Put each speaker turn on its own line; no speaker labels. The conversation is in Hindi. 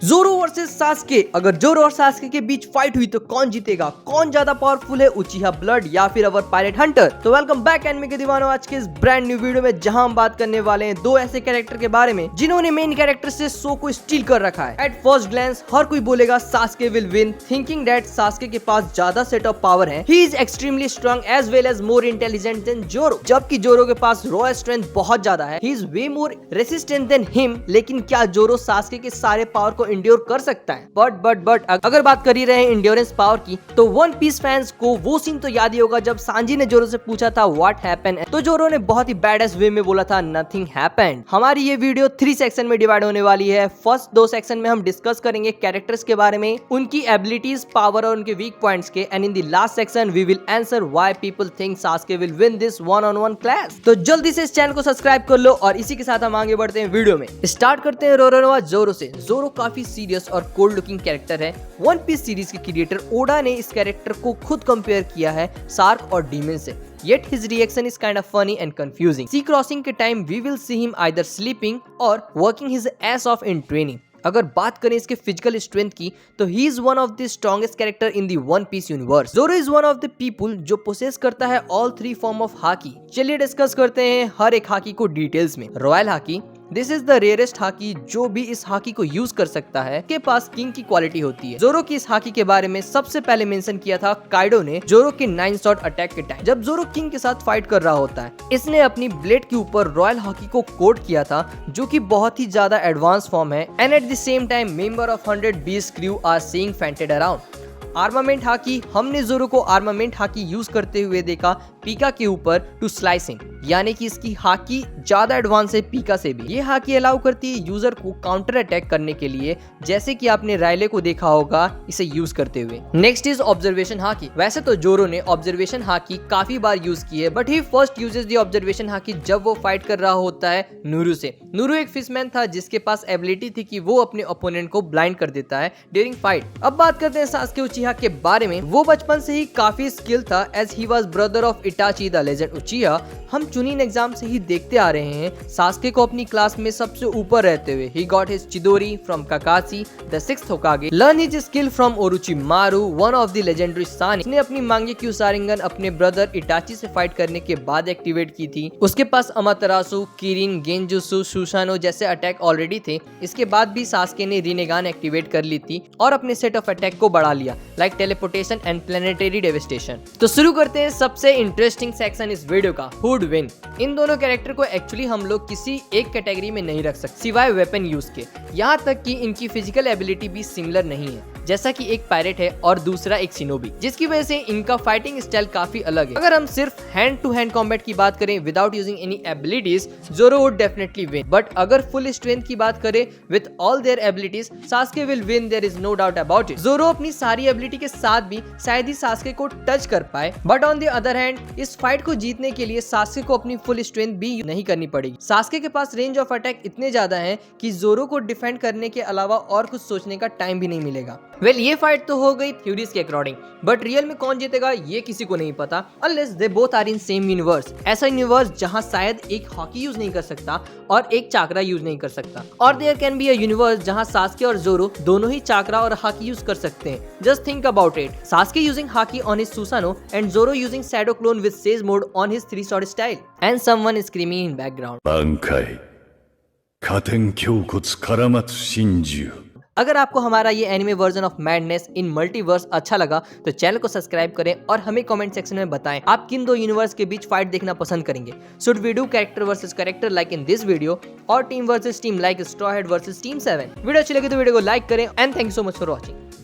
जोरो वर्सेस सास्के। अगर जोरो और सास्के के बीच फाइट हुई तो कौन जीतेगा? कौन ज्यादा पावरफुल है, उचिहा ब्लड या फिर अवर पायरेट हंटर? तो वेलकम बैक एनिमे के दीवानों, आज के इस ब्रांड न्यू वीडियो में जहां हम बात करने वाले हैं दो ऐसे कैरेक्टर के बारे में जिन्होंने मेन कैरेक्टर से शो को स्टील कर रखा है। एट फर्स्ट ग्लैंस हर कोई बोलेगा Sasuke will win, thinking that Sasuke के पास ज्यादा सेट ऑफ पावर है। He is extremely strong as well as more intelligent than Zoro, जबकि जोरो के पास रॉ स्ट्रेंथ बहुत ज्यादा है। He is way more resistant than him. लेकिन क्या जोरो सास्के के सारे पावर को इंड्योर कर सकता है? बट अगर बात कर ही रहे हैं इंड्योरेंस पावर की, तो वन पीस फैंस को वो सीन तो याद ही होगा जब सांजी ने जोरो से पूछा था व्हाट हैपेंड, तो जोरो ने बहुत ही बैडेस्ट वे में बोला था नथिंग हैपेंड। हमारी ये वीडियो 3 सेक्शन में डिवाइड होने वाली है। फर्स्ट 2 सेक्शन में हम डिस्कस करेंगे कैरेक्टर्स के बारे में, उनकी एबिलिटीज, पावर और उनके वीक पॉइंट्स के, and in the last section we will answer why people think Sasuke will win this one on one clash. तो जल्दी से इस चैनल को सब्सक्राइब कर लो और इसी के साथ हम आगे बढ़ते हैं वीडियो में। स्टार्ट करते हैं रोरोनोआ जोरो से। जोरो काफी सीरियस और कोल्ड लुकिंग कैरेक्टर है। वन पीस सीरीज के क्रिएटर ओडा ने इस कैरेक्टर को खुद कंपेयर किया है शार्क और डीमन से। Yet his reaction is kind of funny and confusing. Sea crossing के time we will see him either sleeping or working his ass off in training. अगर बात करें इसके फिजिकल स्ट्रेंथ की, तो he is one of the strongest character in the One Piece universe. Zoro is one of the people जो पोसेस करता है ऑल 3 फॉर्म ऑफ हाकी। चलिए डिस्कस करते हैं हर एक हाकी को डिटेल्स में। Royal haki, this is the rarest haki जो भी इस हाकी को यूज कर सकता है, के पास किंग की क्वालिटी होती है। जोरो की इस हाकी के बारे में सबसे पहले मेंशन किया था काइडो ने जोरो के 9 शॉट अटैक के टाइम, जब जोरो किंग के साथ फाइट कर रहा होता है। इसने अपनी ब्लेड के ऊपर रॉयल हाकी को कोड किया था, जो कि बहुत ही ज्यादा एडवांस फॉर्म है। And at the same time member of 100 beast crew are seeing fainted around. Armament Haki, हमने जोरो को आर्मामेंट हाकी यूज करते हुए देखा पीका के ऊपर टू स्लाइसिंग, यानी कि इसकी हाकी ज्यादा एडवांस है पीका से भी। ये हाकी अलाउ करती है यूजर को काउंटर अटैक करने के लिए, जैसे कि आपने रायले को देखा होगा इसे यूज करते हुए। Next is observation hockey. वैसे तो जोरो ने ऑब्जर्वेशन हाकी काफी बार यूज की है, but he first uses the observation hockey जब वो फाइट कर रहा होता है नूरू से। नूरू एक फिशमैन था जिसके पास एबिलिटी थी कि वो अपने ओपोनेंट को ब्लाइंड कर देता है ड्यूरिंग फाइट। अब बात करते हैं सास्के उचिहा के बारे में। वो बचपन से ही काफी स्किल था as he was brother of Itachi the legend Uchiha. हम चुनिन एग्जाम से ही देखते आ रहे हैं सास्के को अपनी क्लास में सबसे ऊपर रहते हुए। He got his Chidori from Kakashi the 6th Hokage, learn his skill from Orochimaru one of the legendary Sannin. उसने अपनी मांगेक्यू शारिंगन अपने ब्रदर इटाची से फाइट करने के बाद एक्टिवेट की थी। उसके पास अमातेरासु, किरिन, गेंजुत्सु, सुसानो जैसे अटैक ऑलरेडी थे। इसके बाद भी सास्के ने रिनेगान एक्टिवेट कर ली थी और अपने सेट ऑफ अटैक को बढ़ा लिया, like teleportation and planetary devastation. तो शुरू करते हैं सबसे इंटरेस्टिंग सेक्शन इस वीडियो का, हु वुड विन। इन दोनों कैरेक्टर को एक्चुअली हम लोग किसी एक कैटेगरी में नहीं रख सकते सिवाय वेपन यूज के। यहाँ तक कि इनकी फिजिकल एबिलिटी भी सिमिलर नहीं है, जैसा कि एक पायरेट है और दूसरा एक शिनोबी, जिसकी वजह से इनका फाइटिंग स्टाइल काफी अलग है। अगर हम सिर्फ हैंड टू हैंड कॉम्बैट की बात करें without using any abilities, Zoro would definitely win. But अगर फुल स्ट्रेंथ की बात करें with all their abilities, Sasuke will win, there is no doubt about it. Zoro अपनी सारी एबिलिटी के साथ भी शायद ही सास्के को टच कर पाए, but on the other hand इस फाइट को जीतने के लिए सास्के को अपनी फुल स्ट्रेंथ भी नहीं करनी पड़ेगी। सास्के के पास रेंज ऑफ अटैक इतने ज्यादा है कि जोरो को डिफेंड करने के अलावा और कुछ सोचने का टाइम भी नहीं मिलेगा। वेल, ये फाइट तो हो गई थ्योरीज के अकॉर्डिंग, बट रियल में कौन जीतेगा ये किसी को नहीं पता, unless they both are in same universe. ऐसा यूनिवर्स जहां शायद एक हॉकी यूज नहीं कर सकता और एक चाकरा यूज नहीं कर सकता, और there can be a universe जहां सास्के और जोरो दोनों ही चाकरा और हॉकी यूज कर सकते हैं। Just think about it, Sasuke using haki on his Susanoo and Zoro using shadow clone with sage mode on his 3 sword style, and someone is screaming in background. अगर आपको हमारा ये anime version of madness in multiverse अच्छा लगा तो चैनल को सब्सक्राइब करें और हमें कमेंट सेक्शन में बताएं आप किन 2 यूनिवर्स के बीच फाइट देखना पसंद करेंगे। Should we do character versus character like in this video, और team versus team like straw hat versus team 7? Video अच्छी लगी तो वीडियो को लाइक करें, and thank you so much for watching.